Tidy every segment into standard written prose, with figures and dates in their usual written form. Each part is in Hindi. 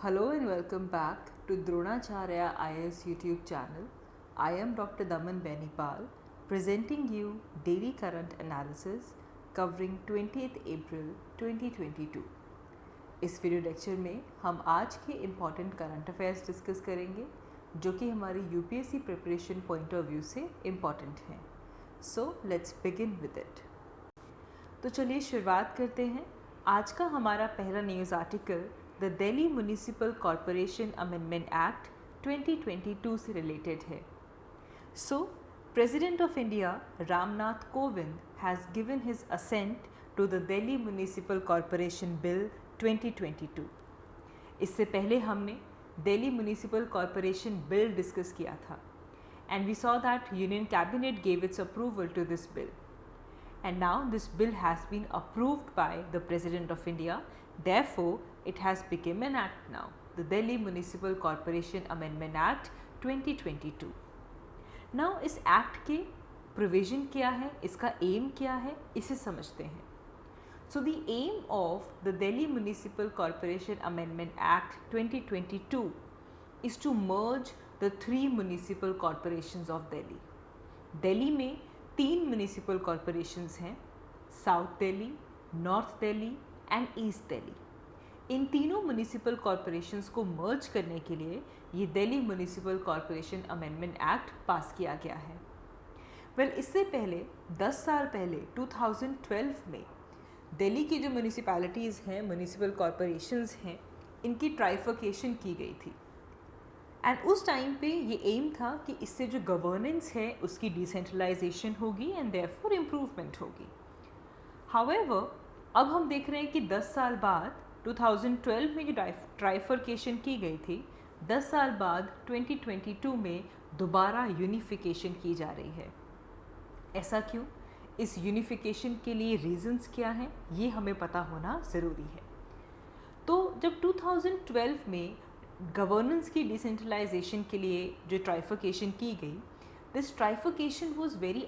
Hello and welcome back to Dronacharya IAS YouTube channel. I am Dr. Daman Benipal presenting you daily current analysis covering 20th April 2022. इस वीडियो लेक्चर में हम आज के इम्पॉर्टेंट करंट अफेयर्स डिस्कस करेंगे जो कि हमारी UPSC preparation point of view से इम्पॉर्टेंट हैं. So let's begin with it. तो चलिए शुरुआत करते हैं. आज का हमारा पहला news article the Delhi municipal corporation amendment act 2022 से रिलेटेड है. So president of India Ramnath Kovind has given his assent to the Delhi municipal corporation bill 2022. इससे पहले हमने Delhi municipal corporation bill discuss किया था and we saw that union cabinet gave its approval to this bill. And now this bill has been approved by the President of India. Therefore, it has become an act now, the Delhi Municipal Corporation Amendment Act 2022. Now इस act के provision क्या है, इसका aim क्या है, इसे समझते हैं. So the aim of the Delhi Municipal Corporation Amendment Act 2022 is to merge the three municipal corporations of Delhi. Delhi में 3 म्यूनिसिपल कॉरपोरेशंस हैं, south Delhi, north Delhi and east Delhi. इन तीनों म्यूनिसिपल कॉरपोरेशंस को मर्ज करने के लिए ये Delhi municipal corporation amendment act pass किया गया है. इससे पहले 10 साल पहले 2012 में दिल्ली की जो म्यूनिसिपैलिटीज़ हैं, म्यूनिसिपल कॉरपोरेशंस हैं, इनकी ट्राइफर्केशन की गई थी. एंड उस टाइम पे ये एम था कि इससे जो गवर्नेंस है उसकी डिसेंट्रलाइजेशन होगी एंड देयरफॉर इम्प्रूवमेंट होगी. हाउएवर अब हम देख रहे हैं कि 10 साल बाद 2012 में जो ट्राइफर्केशन की गई थी, 10 साल बाद 2022 में दोबारा यूनिफिकेशन की जा रही है. ऐसा क्यों? इस यूनिफिकेशन के लिए रीजंस क्या हैं, ये हमें पता होना ज़रूरी है. तो जब 2012 में गवर्नेंस की डिसेंट्रलाइजेशन के लिए जो ट्राइफर्केशन की गई, दिस ट्राइफर्केशन वाज वेरी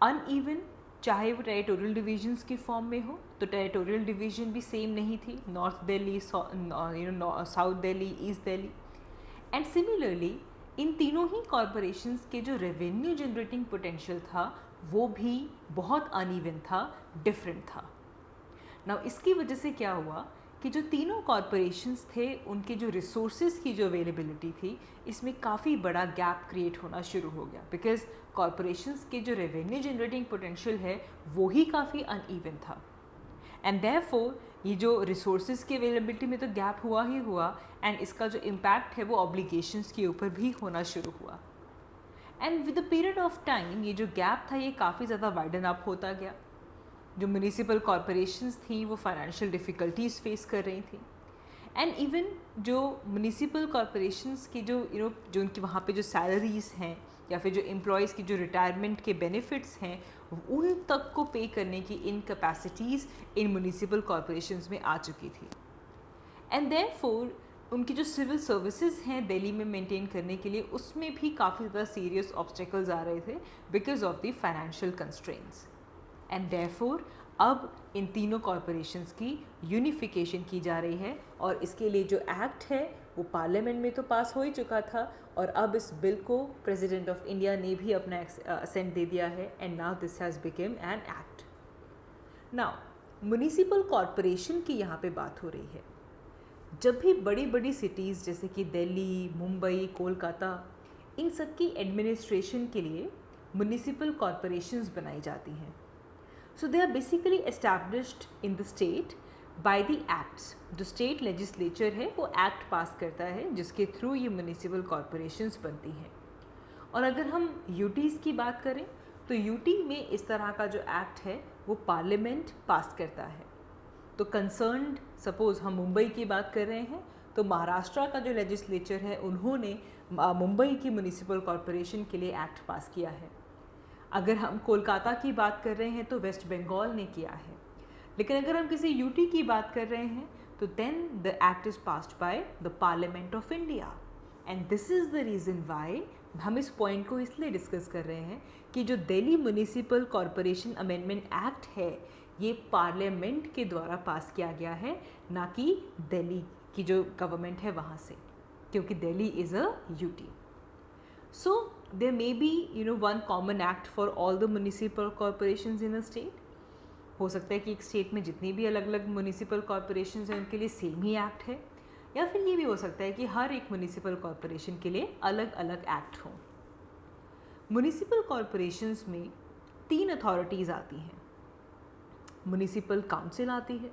अनइवन. चाहे वो टेरिटोरियल डिवीजन्स की फॉर्म में हो, तो टेरिटोरियल डिवीजन भी सेम नहीं थी, north Delhi, south Delhi, east Delhi. And similarly in तीनों ही कॉरपोरेशंस के जो रेवेन्यू जनरेटिंग पोटेंशियल था वो भी बहुत अनइवन था, डिफरेंट था. नाउ इसकी वजह से क्या हुआ कि जो तीनों कॉरपोरेशंस थे उनके जो रिसोर्सेज की जो अवेलेबिलिटी थी, इसमें काफ़ी बड़ा गैप क्रिएट होना शुरू हो गया. बिकॉज कॉरपोरेशंस के जो रेवेन्यू जनरेटिंग पोटेंशियल है वो ही काफ़ी अनइवन था. एंड देयरफॉर ये जो रिसोर्सेज की अवेलेबिलिटी में तो गैप हुआ ही हुआ, एंड इसका जो इम्पैक्ट है वो ऑब्लिगेशंस के ऊपर भी होना शुरू हुआ. And with the period of time ये जो गैप था ये काफ़ी ज़्यादा वाइडन अप होता गया. जो म्यूनिसिपल कॉरपोरेशंस थी वो फाइनेंशियल डिफ़िकल्टीज़ फेस कर रही थी. एंड इवन जो म्यूनिसिपल कॉरपोरेशंस की जो जो उनकी वहाँ पे जो सैलरीज़ हैं या फिर जो एम्प्लॉयज़ की जो रिटायरमेंट के बेनिफिट्स हैं, उन तक को पे करने की इनकैपेसिटीज़ इन म्यूनिसिपल कॉरपोरेशंस में आ चुकी थी. एंड देयरफॉर उनकी जो सिविल सर्विसेज हैं दिल्ली में मेंटेन करने के लिए, उसमें भी काफ़ी ज़्यादा सीरियस ऑब्स्टेकल्स आ रहे थे because of the financial constraints. And therefore अब इन तीनों कॉरपोरेशंस की यूनिफिकेशन की जा रही है, और इसके लिए जो एक्ट है वो पार्लियामेंट में तो पास हो ही चुका था, और अब इस बिल को प्रेसिडेंट ऑफ इंडिया ने भी अपना असेंट दे दिया है. And now this has become an act. Now municipal corporation की यहाँ पे बात हो रही है. जब भी बड़ी बड़ी सिटीज़ जैसे कि दिल्ली, मुंबई, कोलकाता, इन सब की एडमिनिस्ट्रेशन के लिए म्युनिसिपल कॉरपोरेशंस बनाई जाती हैं. So they are basically established in the state by the acts. जो स्टेट लेजिस्लेचर है वो एक्ट पास करता है जिसके थ्रू ये म्यूनिसिपल कॉरपोरेशंस बनती हैं. और अगर हम यूटीज़ की बात करें तो यूटी में इस तरह का जो एक्ट है वो पार्लियामेंट पास करता है. तो कंसर्न्ड, सपोज़ हम मुंबई की बात कर रहे हैं तो महाराष्ट्र का जो लेजिस्लेचर है उन्होंने मुंबई की म्यूनिसिपल कॉरपोरेशन के लिए एक्ट पास किया है. अगर हम कोलकाता की बात कर रहे हैं तो वेस्ट बंगाल ने किया है. लेकिन अगर हम किसी यूटी की बात कर रहे हैं तो then the act is passed by the parliament of India. And this is the reason why हम इस पॉइंट को इसलिए डिस्कस कर रहे हैं कि जो Delhi municipal corporation amendment act है ये पार्लियामेंट के द्वारा पास किया गया है, ना कि दिल्ली की जो गवर्नमेंट है वहाँ से, क्योंकि Delhi is a UT. So there may be one common act for all the municipal corporations in a state. हो सकता है कि एक स्टेट में जितनी भी अलग अलग म्यूनिसिपल कॉरपोरेशंस हैं उनके लिए सेम ही एक्ट है, या फिर ये भी हो सकता है कि हर एक म्यूनिसिपल कॉरपोरेशन के लिए अलग अलग एक्ट हों. म्यूनिसिपल कॉरपोरेशंस में 3 अथॉरिटीज़ आती हैं. म्यूनिसिपल काउंसिल आती है,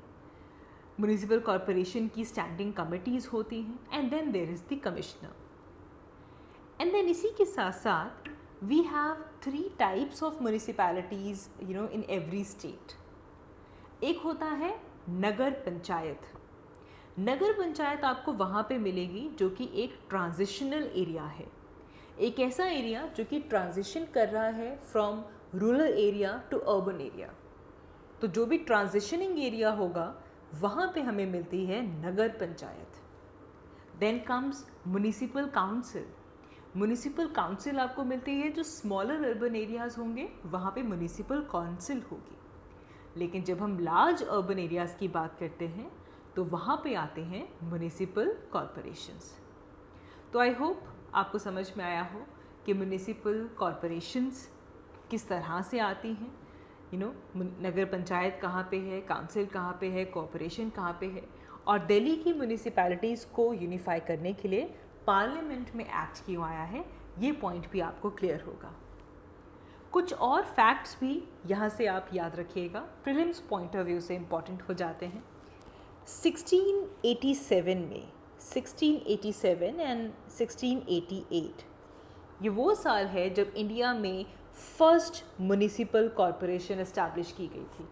म्यूनिसिपल कॉरपोरेशन की स्टैंडिंग कमिटीज़ होती हैं, and then there is the commissioner. And then इसी के साथ साथ we have 3 types of municipalities in every state. एक होता है नगर पंचायत. नगर पंचायत आपको वहाँ पे मिलेगी जो कि एक ट्रांजिशनल एरिया है, एक ऐसा एरिया जो कि ट्रांजिशन कर रहा है from rural area to urban area. तो जो भी ट्रांजिशनिंग एरिया होगा वहाँ पे हमें मिलती है नगर panchayat. Then comes municipal council. Municipal council आपको मिलती है जो स्मॉलर अर्बन एरियाज़ होंगे वहाँ पे म्यूनिसिपल काउंसिल होगी. लेकिन जब हम लार्ज अर्बन एरियाज़ की बात करते हैं तो वहाँ पे आते हैं म्यूनिसिपल कॉरपोरेशंस. तो आई होप आपको समझ में आया हो कि म्यूनिसिपल कॉरपोरेशंस किस तरह से आती हैं. नगर पंचायत कहाँ पे है, काउंसिल कहाँ पे है, कॉरपोरेशन कहाँ पे है. और दिल्ली की म्यूनिसिपैलिटीज़ को यूनिफाई करने के लिए पार्लियामेंट में एक्ट क्यों आया है, ये पॉइंट भी आपको क्लियर होगा. कुछ और फैक्ट्स भी यहाँ से आप याद रखिएगा, प्रीलिम्स पॉइंट ऑफ व्यू से इम्पॉर्टेंट हो जाते हैं. 1687 में 1687 एंड 1688 ये वो साल है जब इंडिया में फर्स्ट म्यूनिसिपल कॉरपोरेशन एस्टैब्लिश की गई थी.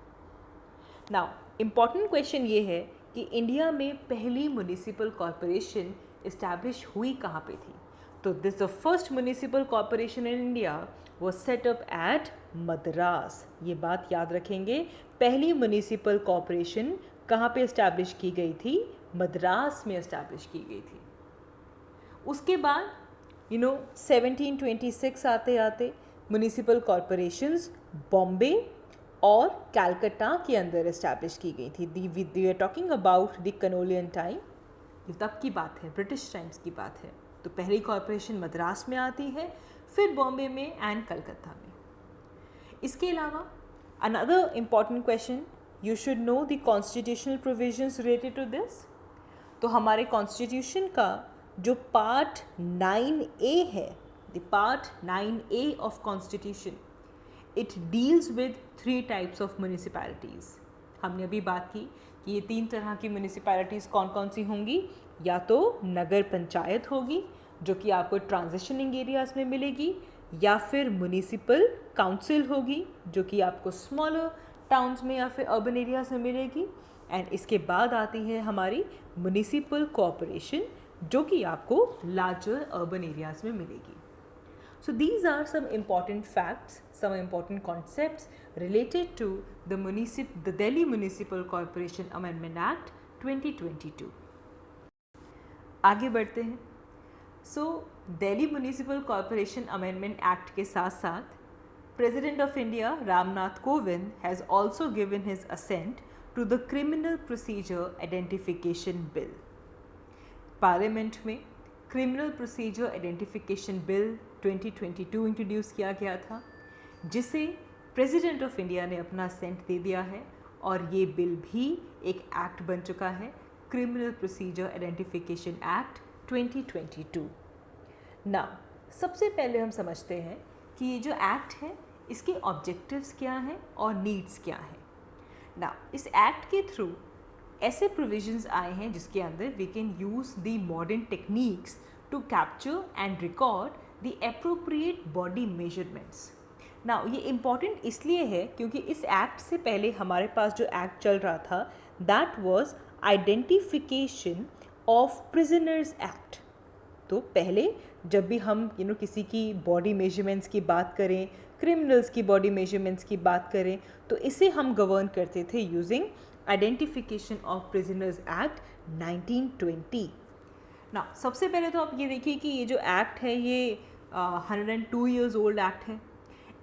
नाउ इम्पॉर्टेंट क्वेश्चन ये है कि इंडिया में पहली म्यूनिसिपल कॉरपोरेशन एस्टैब्लिश हुई कहाँ पे थी. तो this the first municipal corporation in India was set up at Madras. ये बात याद रखेंगे, पहली म्यूनिसिपल कॉरपोरेशन कहाँ पे इस्टेब्लिश की गई थी, मद्रास में इस्टेब्लिश की गई थी. उसके बाद 1726 आते आते म्यूनिसिपल कॉरपोरेशंस बॉम्बे और कलकत्ता के अंदर इस्टेब्लिश की गई थी. We are talking about the colonial time, ये तब की बात है, ब्रिटिश टाइम्स की बात है. तो पहली कॉरपोरेशन मद्रास में आती है, फिर बॉम्बे में एंड कलकत्ता में. इसके अलावा another important question, you should know the constitutional provisions related to this. तो हमारे कॉन्स्टिट्यूशन का जो पार्ट 9A है, the part 9A of constitution, it deals with 3 types of municipalities. हमने अभी बात की कि ये 3 तरह की म्यूनिसिपैलिटीज़ कौन कौन सी होंगी. या तो नगर पंचायत होगी जो कि आपको ट्रांजिशनिंग एरियाज़ में मिलेगी, या फिर म्यूनिसिपल काउंसिल होगी जो कि आपको स्मॉलर टाउन्स में या फिर अर्बन एरियाज़ में मिलेगी. एंड इसके बाद आती है हमारी म्यूनिसिपल कॉरपोरेशन जो कि आपको लार्जर अर्बन एरियाज़ में मिलेगी. So these are some important facts, some important concepts related to the Delhi Municipal Corporation Amendment Act 2022. आगे बढ़ते हैं. So Delhi Municipal Corporation Amendment Act के साथ साथ President of India Ramnath Kovind has also given his assent to the Criminal Procedure Identification Bill. Parliament में criminal procedure identification bill 2022 introduce किया गया था, जिसे प्रेसिडेंट ऑफ इंडिया ने अपना असेंट दे दिया है, और ये बिल भी एक एक्ट बन चुका है, क्रिमिनल प्रोसीजर आइडेंटिफिकेशन एक्ट 2022. ना सबसे पहले हम समझते हैं कि ये जो एक्ट है इसके ऑब्जेक्टिव्स क्या हैं और नीड्स क्या हैं. ना इस एक्ट के थ्रू ऐसे प्रोविजंस आए हैं जिसके अंदर we can use the modern techniques to capture and record the appropriate body measurements. ना ये इम्पॉर्टेंट इसलिए है क्योंकि इस एक्ट से पहले हमारे पास जो एक्ट चल रहा था that was identification of prisoners act. तो पहले जब भी हम किसी की बॉडी मेजरमेंट्स की बात करें, क्रिमिनल्स की बॉडी मेजरमेंट्स की बात करें, तो इसे हम गवर्न करते थे using identification of prisoners act 1920. ना सबसे पहले तो आप ये देखिए कि ये जो एक्ट है ये 102 ईयर्स ओल्ड एक्ट है,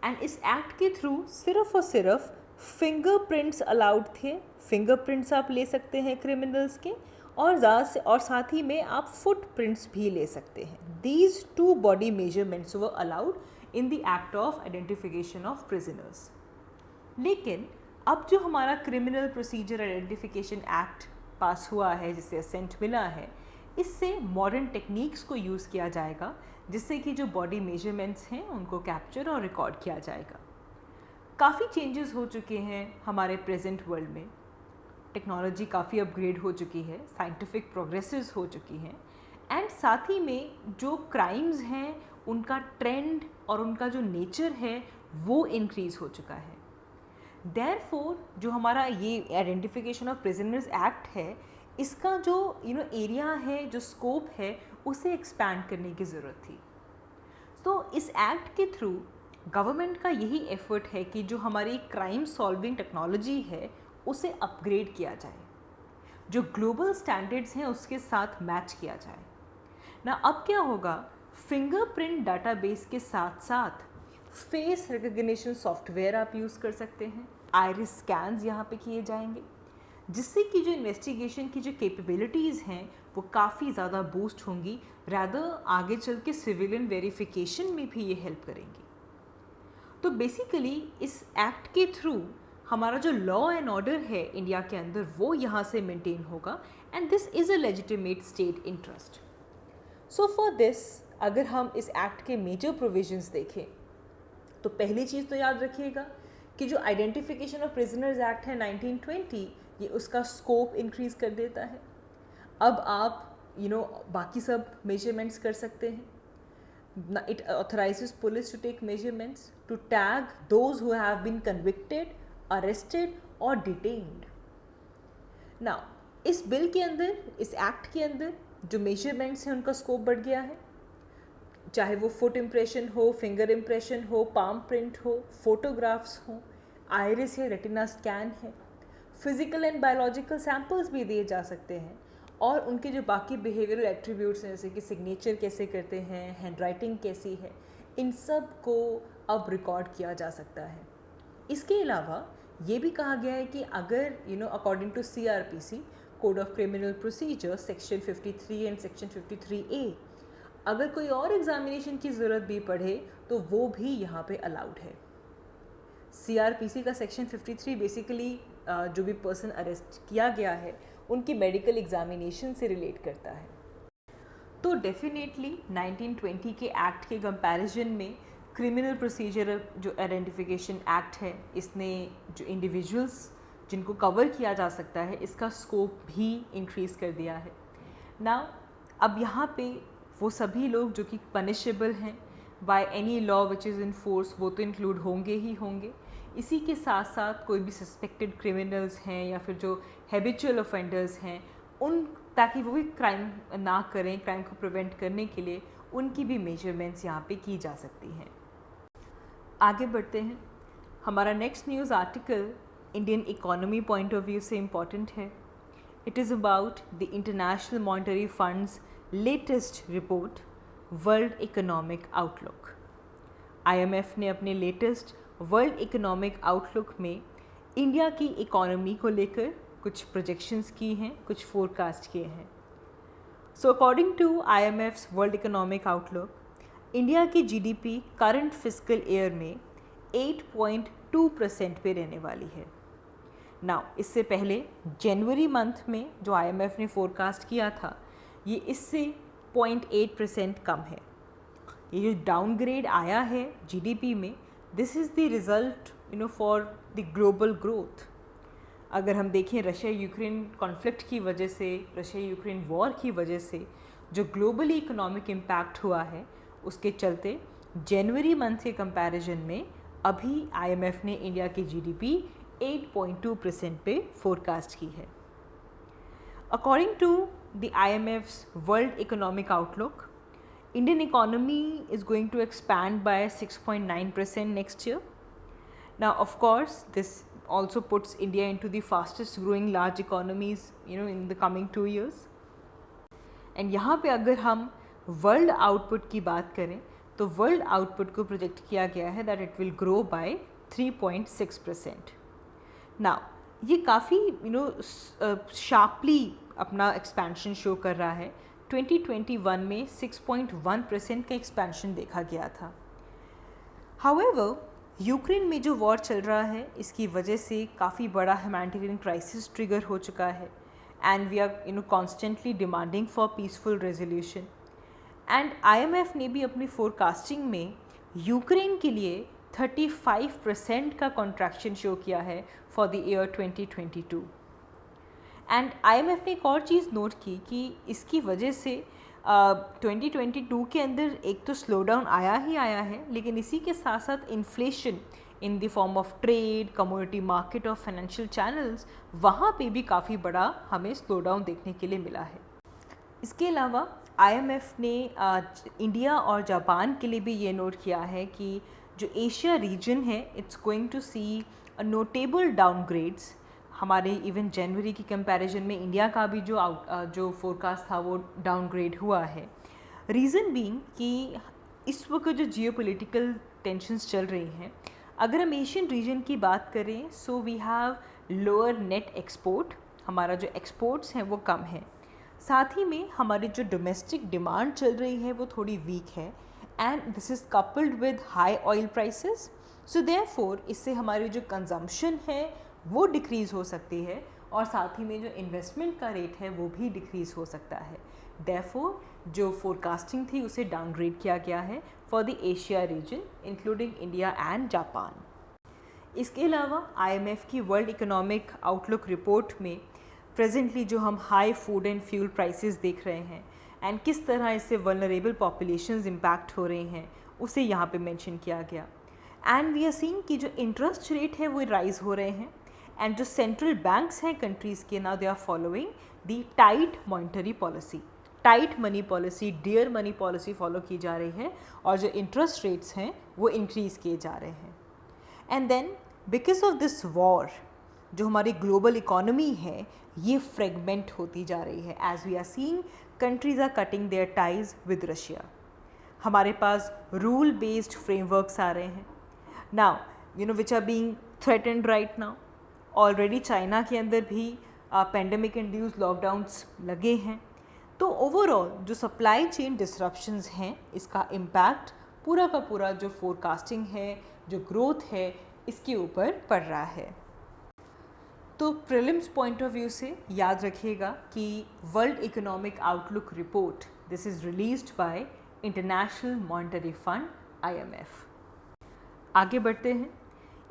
एंड इस एक्ट के थ्रू सिर्फ और सिर्फ फिंगरप्रिंट्स अलाउड थे. फिंगरप्रिंट्स आप ले सकते हैं क्रिमिनल्स के, और साथ ही में आप फुटप्रिंट्स भी ले सकते हैं. These 2 body measurements were allowed in the act of identification of prisoners. लेकिन अब जो हमारा क्रिमिनल प्रोसीजर आइडेंटिफिकेशन एक्ट पास हुआ है, जिससे असेंट मिला है, इससे मॉडर्न टेक्निक्स को यूज़ किया जाएगा, जिससे कि जो बॉडी मेजरमेंट्स हैं उनको कैप्चर और रिकॉर्ड किया जाएगा. काफ़ी चेंजेस हो चुके हैं हमारे प्रेजेंट वर्ल्ड में. टेक्नोलॉजी काफ़ी अपग्रेड हो चुकी है, साइंटिफिक प्रोग्रेसेस हो चुकी हैं, एंड साथ ही में जो क्राइम्स हैं उनका ट्रेंड और उनका जो नेचर है वो इंक्रीज़ हो चुका है. देयरफॉर जो हमारा ये आइडेंटिफिकेशन ऑफ प्रिजनर्स एक्ट है, इसका जो एरिया है, जो स्कोप है, उसे एक्सपैंड करने की ज़रूरत थी. तो इस एक्ट के थ्रू गवर्नमेंट का यही एफर्ट है कि जो हमारी क्राइम सॉल्विंग टेक्नोलॉजी है उसे अपग्रेड किया जाए, जो ग्लोबल स्टैंडर्ड्स हैं उसके साथ मैच किया जाए ना. अब क्या होगा, फिंगरप्रिंट डाटाबेस के साथ साथ फेस रिकग्निशन सॉफ्टवेयर आप यूज़ कर सकते हैं. आइरिस स्कैन्स यहाँ पे किए जाएंगे, जिससे कि जो इन्वेस्टिगेशन की जो कैपेबिलिटीज़ हैं वो काफ़ी ज़्यादा बूस्ट होंगी. रादर आगे चल के सिविलियन वेरिफिकेशन में भी ये हेल्प करेंगी. तो बेसिकली इस एक्ट के थ्रू हमारा जो लॉ एंड ऑर्डर है इंडिया के अंदर वो यहाँ से मेंटेन होगा, and this is a legitimate state interest. So for this अगर हम इस एक्ट के मेजर प्रोविजंस देखें तो पहली चीज़ तो याद रखिएगा कि जो आइडेंटिफिकेशन ऑफ प्रिजनर्स एक्ट है 1920, ये उसका स्कोप इंक्रीज़ कर देता है. अब आप बाकी सब मेजरमेंट्स कर सकते हैं. It authorizes police to take measurements to tag those who have been convicted, arrested or detained. Now, इस बिल के अंदर, इस एक्ट के अंदर जो मेजरमेंट्स हैं उनका स्कोप बढ़ गया है. चाहे वो फुट इम्प्रेशन हो, फिंगर इम्प्रेशन हो, पाम प्रिंट हो, फोटोग्राफ्स हो, आइरिस या रेटिना स्कैन है, फिजिकल एंड बायोलॉजिकल सैम्पल्स भी दिए जा सकते हैं, और उनके जो बाकी बिहेवियरल एट्रीब्यूट्स हैं जैसे कि सिग्नेचर कैसे करते हैं, हैंड राइटिंग कैसी है, इन सब को अब रिकॉर्ड किया जा सकता है. इसके अलावा ये भी कहा गया है कि अगर according to CRPC code of criminal procedure section 53 and section 53A, अगर कोई और एग्जामिनेशन की ज़रूरत भी पड़े तो वो भी यहाँ पे अलाउड है. CRPC का सेक्शन 53 बेसिकली जो भी पर्सन अरेस्ट किया गया है उनकी मेडिकल एग्जामिनेशन से रिलेट करता है. तो डेफिनेटली 1920 के एक्ट के कंपैरिजन में क्रिमिनल प्रोसीजर जो आइडेंटिफिकेशन एक्ट है, इसने जो इंडिविजुअल्स जिनको कवर किया जा सकता है इसका स्कोप भी इंक्रीज़ कर दिया है. नाउ अब यहाँ पे वो सभी लोग जो कि पनिशेबल हैं by any law which is in force वो तो इंक्लूड होंगे ही होंगे. इसी के साथ साथ कोई भी सस्पेक्टेड क्रिमिनल्स हैं या फिर जो हैबिचुअल ऑफेंडर्स हैं उन, ताकि वो भी क्राइम ना करें, क्राइम को प्रिवेंट करने के लिए उनकी भी मेजरमेंट्स यहाँ पे की जा सकती हैं. आगे बढ़ते हैं. हमारा next news article Indian economy point of view से इम्पॉर्टेंट है. It is about the international monetary funds latest report world economic outlook. IMF ने अपने लेटेस्ट वर्ल्ड इकोनॉमिक आउटलुक में इंडिया की इकोनॉमी को लेकर कुछ प्रोजेक्शंस की हैं, कुछ फोरकास्ट किए हैं. So according to IMF's world economic outlook, India की GDP करंट फिस्कल ईयर में 8.2% पे रहने वाली है. नाउ इससे पहले जनवरी मंथ में जो IMF ने फोरकास्ट किया था ये इससे 0.8% कम है. ये जो डाउनग्रेड आया है GDP में, this is the result for the global growth. अगर हम देखें रशिया यूक्रेन कॉन्फ्लिक्ट की वजह से, रशिया यूक्रेन वॉर की वजह से जो ग्लोबली इकोनॉमिक इम्पैक्ट हुआ है उसके चलते जनवरी मंथ के कंपैरिजन में अभी IMF ने इंडिया की GDP 8.2% पे फोरकास्ट की है. According to the IMF's world economic outlook, Indian economy is going to expand by 6.9% next year. Now, of course, this also puts India into the fastest growing large economies, in the coming 2 years. And यहाँ पे अगर हम world output की बात करें तो world output को project किया गया है that it will grow by 3.6%. Now, ये काफ़ी sharply अपना एक्सपेंशन शो कर रहा है। 2021 में 6.1% का एक्सपेंशन देखा गया था। हाउएवर, यूक्रेन में जो वॉर चल रहा है इसकी वजह से काफ़ी बड़ा ह्यूमैनिटेरियन क्राइसिस ट्रिगर हो चुका है and we are constantly demanding for peaceful resolution. And IMF ने भी अपनी फोरकास्टिंग में यूक्रेन के लिए 35% का कॉन्ट्रैक्शन शो किया है for the year 2022। And IMF ने एक और चीज़ नोट की कि इसकी वजह से 2022 के अंदर एक तो स्लो डाउन आया ही आया है, लेकिन इसी के साथ साथ inflation in the form of trade, commodity market और फाइनेंशियल चैनल्स, वहाँ पे भी काफ़ी बड़ा हमें स्लो डाउन देखने के लिए मिला है। इसके अलावा IMF ने इंडिया और जापान के लिए भी ये नोट किया है कि जो एशिया रीजन है it's going to see a notable downgrades. हमारे इवन जनवरी की कंपैरिजन में इंडिया का भी जो फोरकास्ट था वो डाउनग्रेड हुआ है। रीज़न बीइंग कि इस वक्त जो जियोपॉलिटिकल टेंशन्स चल रही हैं, अगर हम एशियन रीजन की बात करें so we have lower net export, हमारा जो एक्सपोर्ट्स हैं वो कम है। साथ ही में हमारी जो डोमेस्टिक डिमांड चल रही है वो थोड़ी वीक है and this is coupled with high oil prices. So therefore इससे हमारी जो कंजम्पशन है वो डिक्रीज़ हो सकती है और साथ ही में जो इन्वेस्टमेंट का रेट है वो भी डिक्रीज़ हो सकता है। देयरफॉर जो फोरकास्टिंग थी उसे डाउनग्रेड किया गया है for the Asia region including India and Japan. इसके अलावा IMF की वर्ल्ड इकोनॉमिक आउटलुक रिपोर्ट में प्रेजेंटली जो हम high food and fuel prices देख रहे हैं एंड किस तरह इससे वल्नरेबल पॉपुलेशंस इम्पैक्ट हो रही हैं उसे यहाँ पे मेंशन किया गया। एंड वी आर सीइंग कि जो इंटरेस्ट रेट है वो राइज हो रहे हैं एंड जो सेंट्रल बैंक्स हैं कंट्रीज़ के now they are following the tight monetary policy, tight money policy, dear money policy follow की जा रही है और जो इंटरेस्ट रेट्स हैं वो इंक्रीज़ किए जा रहे हैं। And then because of this war जो हमारी ग्लोबल इकोनॉमी है ये फ्रेगमेंट होती जा रही है। As we are seeing countries are cutting their ties with Russia. हमारे पास रूल बेस्ड फ्रेमवर्क्स आ रहे हैं now which are being threatened right now. Already China के अंदर भी पेंडेमिक इंड्यूस लॉकडाउन्स लगे हैं। तो ओवरऑल जो सप्लाई चेन डिसरप्शंस हैं इसका इम्पैक्ट पूरा का पूरा जो फोरकास्टिंग है, जो ग्रोथ है, इसके ऊपर पड़ रहा है। तो प्रीलिम्स पॉइंट ऑफ व्यू से याद रखिएगा कि world economic outlook report this is released by international monetary fund IMF। आगे बढ़ते हैं।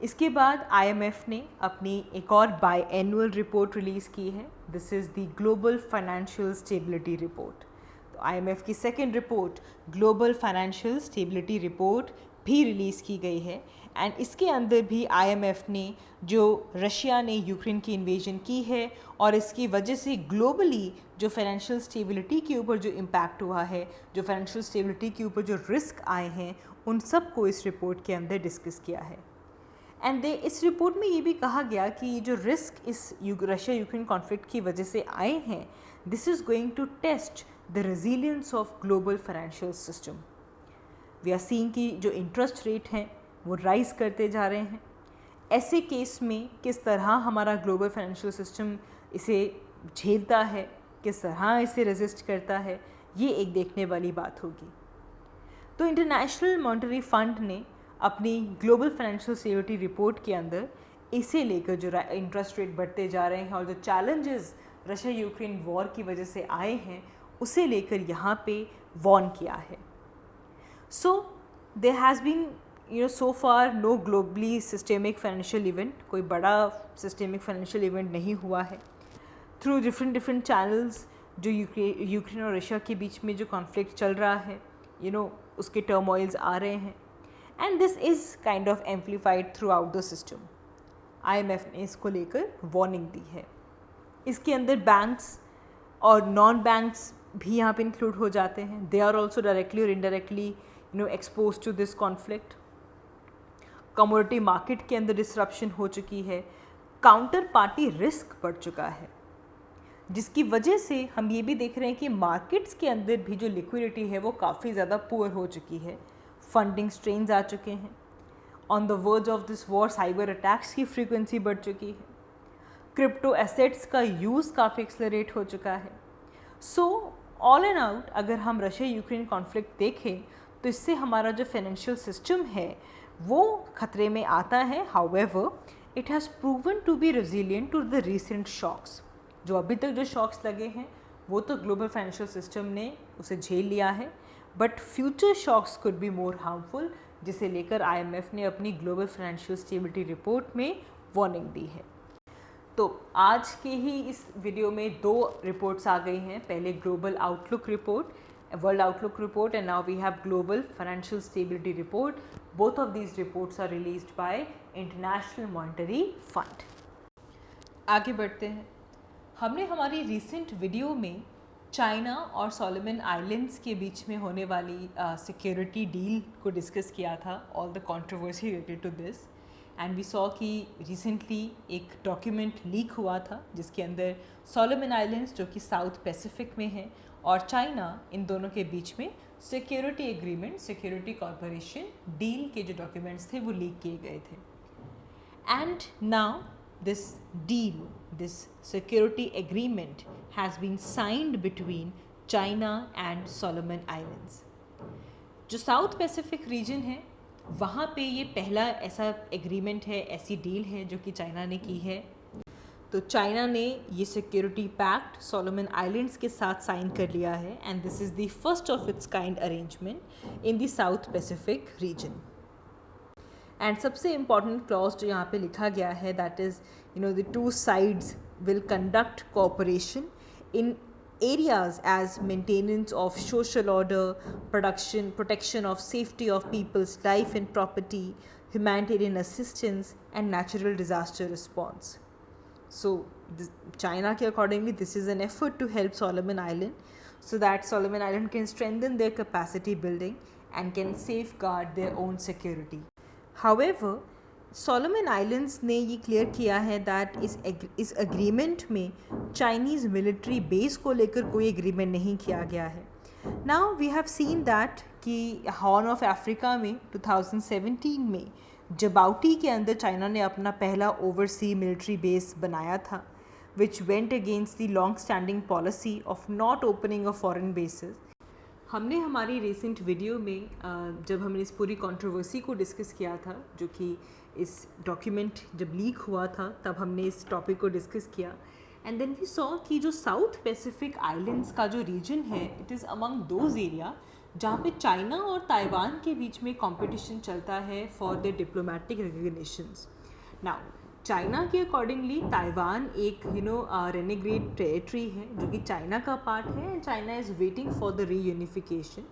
इसके बाद IMF ने अपनी एक और बाई एनुअल रिपोर्ट रिलीज़ की है। This is the global financial stability report. तो IMF की second report global financial stability report भी रिलीज़ की गई है एंड इसके अंदर भी IMF ने जो रशिया ने यूक्रेन की इन्वेजन की है और इसकी वजह से ग्लोबली जो फाइनेंशियल स्टेबिलिटी के ऊपर जो इम्पैक्ट हुआ है, जो फाइनेंशियल स्टेबिलिटी के ऊपर जो रिस्क आए हैं, उन सब को इस रिपोर्ट के अंदर डिस्कस किया है। एंड इस रिपोर्ट में ये भी कहा गया कि जो रिस्क इस रशिया यूक्रेन कॉन्फ्लिक्ट की वजह से आए हैं, this is going to test the resilience of global financial system. We are seeing कि जो इंटरेस्ट रेट हैं वो राइज करते जा रहे हैं। ऐसे केस में किस तरह हमारा ग्लोबल फाइनेंशियल सिस्टम इसे झेलता है, किस तरह इसे रेजिस्ट करता है, ये एक देखने वाली बात होगी। तो इंटरनेशनल मॉनेटरी फंड ने अपनी ग्लोबल फाइनेंशियल स्टेबिलिटी रिपोर्ट के अंदर इसे लेकर जो इंटरेस्ट रेट बढ़ते जा रहे हैं और जो चैलेंजेस रशिया यूक्रेन वॉर की वजह से आए हैं उसे लेकर यहाँ पे वॉर्न किया है। So there has been so far no globally systemic financial event, कोई बड़ा सिस्टेमिक फाइनेंशियल इवेंट नहीं हुआ है। थ्रू डिफरेंट चैनल्स जो यूक्रेन और रशिया के बीच में जो कॉन्फ्लिक्ट चल रहा है, उसके टर्मोइल्स आ रहे हैं and this is kind of amplified through out the system. IMF ने इसको लेकर वार्निंग दी है। इसके अंदर बैंक्स और नॉन बैंक्स भी यहाँ पे इंक्लूड हो जाते हैं। दे आर ऑल्सो डायरेक्टली और indirectly expose to this conflict. Commodity market के अंदर डिसरप्शन हो चुकी है, काउंटर पार्टी रिस्क बढ़ चुका है, जिसकी वजह से हम ये भी देख रहे हैं कि मार्केट्स के अंदर भी जो लिक्विडिटी है वो काफ़ी ज़्यादा पुअर हो चुकी है। फंडिंग स्ट्रेन्स आ चुके हैं। On the verge of this war cyber attacks की फ्रीक्वेंसी बढ़ चुकी है। क्रिप्टो एसेट्स का यूज़ काफ़ी एक्सलरेट हो चुका है. सो ऑल एंड आउट अगर हम रशिया यूक्रेन कॉन्फ्लिक्ट देखें तो इससे हमारा जो फाइनेंशियल सिस्टम है वो खतरे में आता है. However it has proven to be resilient to the recent shocks. जो अभी तक जो शॉक्स लगे हैं वो तो ग्लोबल फाइनेंशियल सिस्टम ने उसे झेल लिया है, but future shocks could be more harmful, जिसे लेकर IMF ने अपनी ग्लोबल फाइनेंशियल स्टेबिलिटी रिपोर्ट में वार्निंग दी है. तो आज के ही इस वीडियो में 2 रिपोर्ट्स आ गई हैं. पहले global outlook report, world outlook report, and now we have global financial stability report. Both of these reports are released by international monetary fund. आगे बढ़ते हैं. हमने हमारी रिसेंट वीडियो में चाइना और सोलोमन आइलैंड्स के बीच में होने वाली सिक्योरिटी डील को डिस्कस किया था, all the controversy related to this. And we saw कि रिसेंटली एक डॉक्यूमेंट लीक हुआ था जिसके अंदर सोलोमन आइलैंड्स जो कि साउथ पैसिफिक में है और चाइना, इन दोनों के बीच में security agreement, security corporation deal के जो डॉक्यूमेंट्स थे वो लीक किए गए थे. And now this deal, this security agreement has been signed between China and Solomon Islands. जो साउथ पैसिफिक रीजन है वहाँ पे ये पहला ऐसा एग्रीमेंट है, ऐसी डील है जो कि चाइना ने की है. तो चाइना ने ये सिक्योरिटी पैक्ट सोलोमन आइलैंड्स के साथ साइन कर लिया है and this is the first of its kind arrangement in the south Pacific region. And सबसे इम्पॉर्टेंट क्लॉज जो यहाँ पे लिखा गया है that is the 2 sides will conduct cooperation in areas as maintenance of social order, protection of safety of people's life and property, humanitarian assistance and natural disaster response. So China ke accordingly this is an effort to help Solomon Island so that Solomon Island can strengthen their capacity building and can safeguard their own security. However, Solomon islands ने ये क्लियर किया है दैट इस एग्रीमेंट में चाइनीज़ मिलिट्री बेस को लेकर कोई एग्रीमेंट नहीं किया गया है. Now we have seen that कि हॉर्न ऑफ अफ्रीका में 2017 में जबाउटी के अंदर चाइना ने अपना पहला ओवरसी मिलिट्री बेस बनाया था which went against the long standing policy of not opening of foreign basis. हमने हमारी रिसेंट वीडियो में जब हमने इस पूरी कंट्रोवर्सी को डिस्कस किया था, जो कि इस डॉक्यूमेंट जब लीक हुआ था तब हमने इस टॉपिक को डिस्कस किया. एंड देन वी सॉ कि जो साउथ पैसिफिक आइलैंड्स का जो रीजन है it is among those area जहाँ पे चाइना और ताइवान के बीच में कंपटीशन चलता है for the diplomatic recognitions. Now China के अकॉर्डिंगली ताइवान एक रेनेग्रेड टेरिटरी है जो कि चाइना का पार्ट है and China is waiting for the reunification.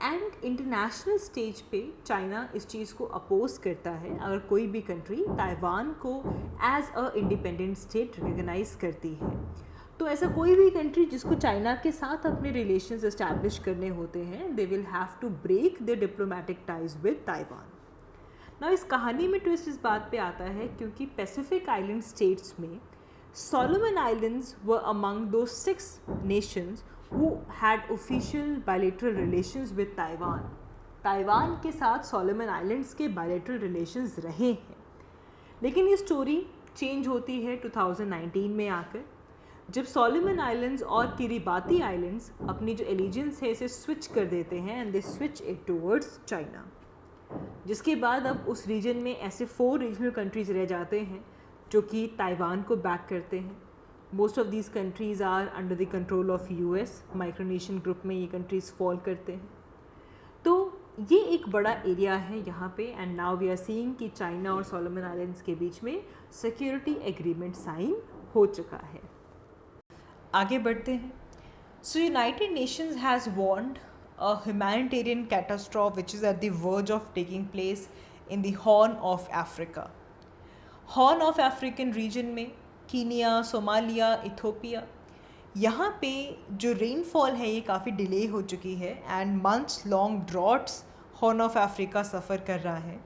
And international stage पे चाइना इस चीज़ को अपोज करता है अगर कोई भी कंट्री ताइवान को as a independent state recognise करती है. तो ऐसा कोई भी कंट्री जिसको चाइना के साथ अपने रिलेशंस एस्टैब्लिश करने होते हैं they will have to break the diplomatic ties with Taiwan. ना इस कहानी में ट्विस्ट इस बात पे आता है क्योंकि पैसिफिक आइलैंड स्टेट्स में सोलोमन आइलैंड्स वर अमंग दो 6 nations who had official bilateral relations with Taiwan. Taiwan के साथ सोलोमन आइलैंड्स के बायलैटरल रिलेशंस रहे हैं. लेकिन ये स्टोरी चेंज होती है 2019 में आकर जब सोलोमन आइलैंड्स और किरिबाती आइलैंड्स अपनी जो एलिजेंस है इसे स्विच कर देते हैं and they switch it towards China. जिसके बाद अब उस रीजन में ऐसे 4 रीजनल कंट्रीज़ रह जाते हैं जो कि ताइवान को बैक करते हैं. Most of these countries are under the control of US. Micronesian group में ये कंट्रीज़ फॉल करते हैं. तो ये एक बड़ा एरिया है यहाँ पे and now we are seeing कि चाइना और सोलोमन आइलैंड्स के बीच में सिक्योरिटी एग्रीमेंट साइन हो चुका है. आगे बढ़ते हैं. So United Nations has warned a humanitarian catastrophe which is at the verge of taking place in the Horn of Africa. Horn of African region में कीनिया, सोमालिया, इथोपिया, यहाँ पे जो रेनफॉल है ये काफ़ी डिले हो चुकी है and months long droughts Horn of Africa suffer कर रहा है,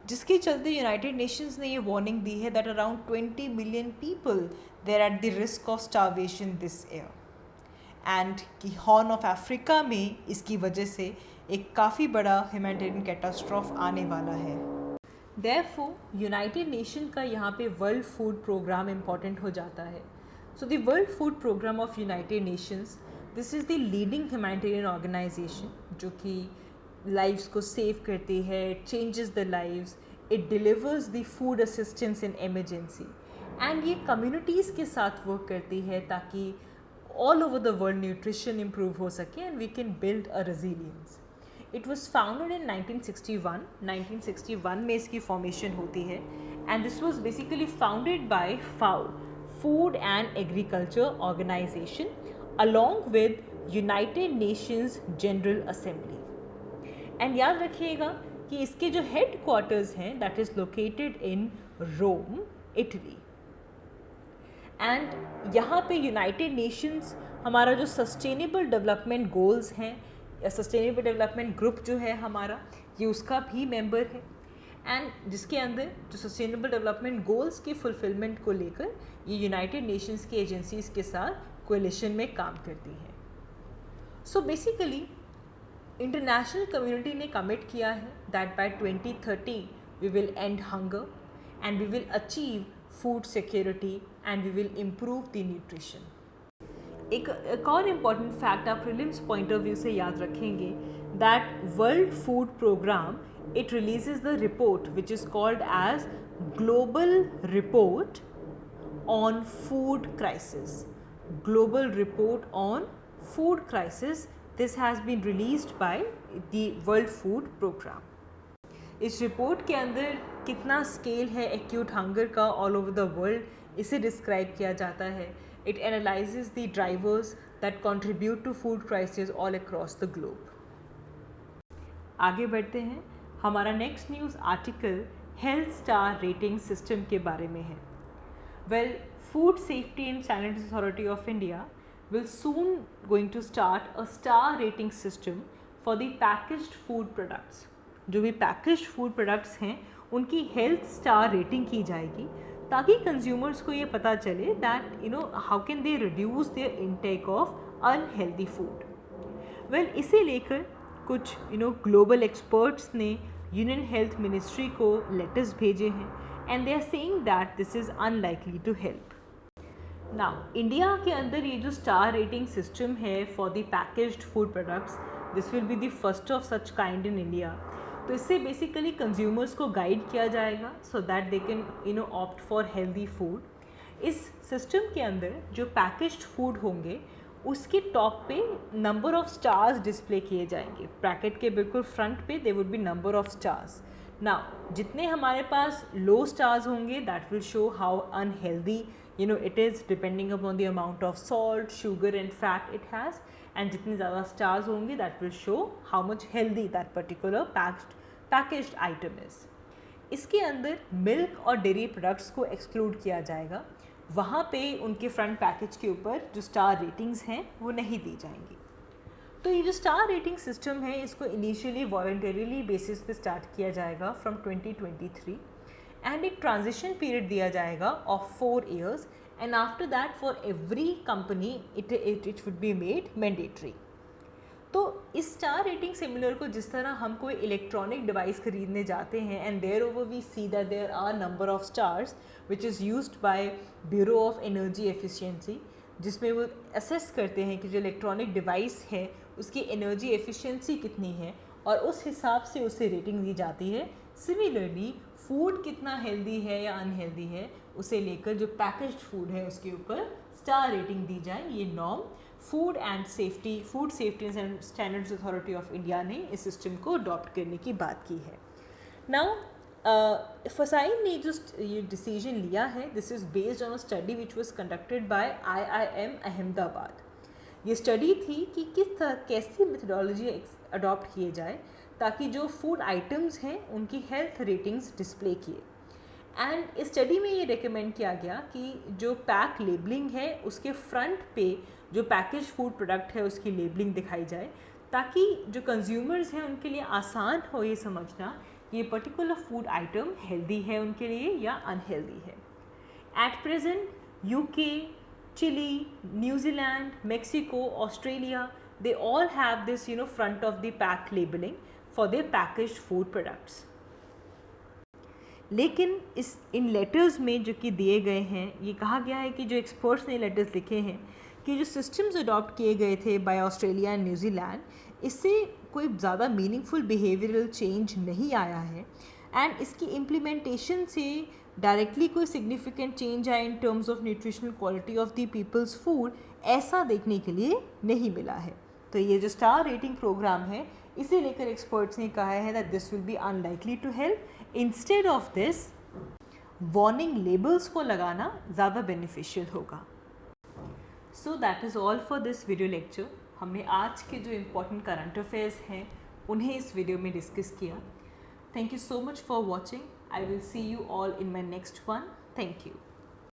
जिसके चलते यूनाइटेड नेशंस ने ये वार्निंग दी है that around 20 million people there at the risk of starvation this year. And कि हॉर्न ऑफ अफ्रीका में इसकी वजह से एक काफ़ी बड़ा ह्यूमैनिटेरियन कैटास्ट्रॉफ आने वाला है. देयरफॉर यूनाइटेड नेशन का यहाँ पे वर्ल्ड फूड प्रोग्राम इम्पॉर्टेंट हो जाता है. So the world food programme of United Nations, this is the leading humanitarian organisation जो कि लाइव्स को सेव करती है, it changes the lives, it delivers the food assistance in emergency, and ये कम्युनिटीज़ के साथ वर्क करती है ताकि all over the world nutrition improve हो सके and we can build a resilience. It was founded in 1961. 1961 में इसकी फॉर्मेशन होती है and this was basically founded by FAO, food and agriculture organization, along with United Nations general assembly. And याद रखिएगा कि इसके जो हेड क्वार्टर्स हैं that is located in Rome, Italy. And यहाँ पे यूनाइटेड नेशंस हमारा जो सस्टेनेबल डेवलपमेंट गोल्स हैं या सस्टेनेबल डेवलपमेंट ग्रुप जो है हमारा, ये उसका भी मेंबर है, एंड जिसके अंदर जो सस्टेनेबल डेवलपमेंट गोल्स की फुलफिलमेंट को लेकर ये यूनाइटेड नेशंस की एजेंसीज़ के साथ कोएलिशन में काम करती है. सो बेसिकली इंटरनेशनल कम्युनिटी ने कमिट किया है that by 2030 we will end hunger and we will achieve food security and we will improve the nutrition. एक और इम्पॉर्टेंट फैक्ट आप प्रीलिम्स पॉइंट ऑफ व्यू से याद रखेंगे that world food programme it releases the report which is called as global report on food crisis. Global report on food crisis, this has been released by the world food programme. इस रिपोर्ट के अंदर कितना स्केल है एक्यूट हंगर का ऑल ओवर द वर्ल्ड, इसे डिस्क्राइब किया जाता है. It analyzes the drivers that contribute to food crisis all across the globe. आगे बढ़ते हैं. हमारा next news article health star rating system के बारे में है. Well, food safety and standards authority of India will soon going to start a star rating system for the packaged food products. जो भी पैकेज्ड फूड प्रोडक्ट्स हैं उनकी हेल्थ स्टार रेटिंग की जाएगी ताकि कंज्यूमर्स को ये पता चले that how can they reduce their intake of unhealthy food. Well, इसे लेकर कुछ ग्लोबल एक्सपर्ट्स ने यूनियन हेल्थ मिनिस्ट्री को लेटर्स भेजे हैं and they are saying that this is unlikely to help. Now India के अंदर ये जो स्टार रेटिंग सिस्टम है for the packaged food products, this will be the first of such kind in India. तो इससे बेसिकली कंज्यूमर्स को गाइड किया जाएगा so that they can opt for healthy food. इस सिस्टम के अंदर जो पैकेज्ड फूड होंगे उसके टॉप पे नंबर ऑफ स्टार्स डिस्प्ले किए जाएंगे. ब्रैकेट के बिल्कुल फ्रंट पे they would be number of stars. Now जितने हमारे पास लो स्टार्स होंगे that will show how unhealthy it is depending upon the amount of salt, sugar and fat it has, and जितने ज़्यादा stars होंगे that will show how much healthy that particular packaged item is. इसके अंदर मिल्क और डेयरी प्रोडक्ट्स को एक्सक्लूड किया जाएगा. वहाँ पे उनके फ्रंट पैकेज के ऊपर जो स्टार रेटिंग्स हैं वो नहीं दी जाएंगी. तो ये जो स्टार रेटिंग सिस्टम है इसको इनिशियली वॉलंटरीली बेसिस पे स्टार्ट किया जाएगा फ्रॉम 2023 एंड एक ट्रांजिशन पीरियड दिया जाएगा of 4 years and after that for every company it would be made mandatory. तो इस स्टार रेटिंग सिमिलर को जिस तरह हम कोई इलेक्ट्रॉनिक डिवाइस खरीदने जाते हैं and there over we see that there are number of stars which is used by bureau of energy efficiency, जिसमें वो असेस करते हैं कि जो इलेक्ट्रॉनिक डिवाइस है उसकी एनर्जी एफिशिएंसी कितनी है और उस हिसाब से उसे रेटिंग दी जाती है. सिमिलरली फूड कितना हेल्दी है या अनहेल्दी है उसे लेकर जो पैकेज्ड फूड है उसके ऊपर स्टार रेटिंग दी जाए. ये norm food safety and standards authority of India ने इस सिस्टम को अडॉप्ट करने की बात की है. नाउ FSI ने जो ये डिसीजन लिया है this is based on a study which was conducted by IIM Ahmedabad. ये स्टडी थी कि कैसी मेथडोलॉजी अडॉप्ट किए जाए ताकि जो फूड आइटम्स हैं उनकी हेल्थ रेटिंग्स डिस्प्ले किए. एंड इस स्टडी में ये रिकमेंड किया गया कि जो पैक लेबलिंग है उसके फ्रंट पे जो पैकेज फूड प्रोडक्ट है उसकी लेबलिंग दिखाई जाए ताकि जो कंज्यूमर्स हैं उनके लिए आसान हो ये समझना कि ये पर्टिकुलर फूड आइटम हेल्दी है उनके लिए या अनहेल्दी है. At present UK, Chile, New Zealand, Mexico, Australia, they all have this front of the pack labeling for their packaged food products. लेकिन इन लेटर्स में जो कि दिए गए हैं, ये कहा गया है कि जो एक्सपर्ट्स ने लेटर्स लिखे हैं कि जो सिस्टम्स अडॉप्ट किए गए थे बाय ऑस्ट्रेलिया एंड न्यूजीलैंड, इससे कोई ज़्यादा मीनिंगफुल बिहेवियरल चेंज नहीं आया है एंड इसकी इम्प्लीमेंटेशन से डायरेक्टली कोई सिग्निफिकेंट चेंज आया in terms of nutritional quality of the people's food, ऐसा देखने के लिए नहीं मिला है। तो ये जो स्टार रेटिंग प्रोग्राम है, इसे लेकर एक्सपर्ट्स ने कहा है that this will be unlikely to help. Instead of this warning labels को लगाना ज़्यादा बेनिफिशियल होगा। So that is all for this video lecture. हमने आज के जो इम्पोर्टेंट करंट अफेयर्स हैं उन्हें इस वीडियो में डिस्कस किया। Thank you so much for watching. I will see you all in my next one. Thank you.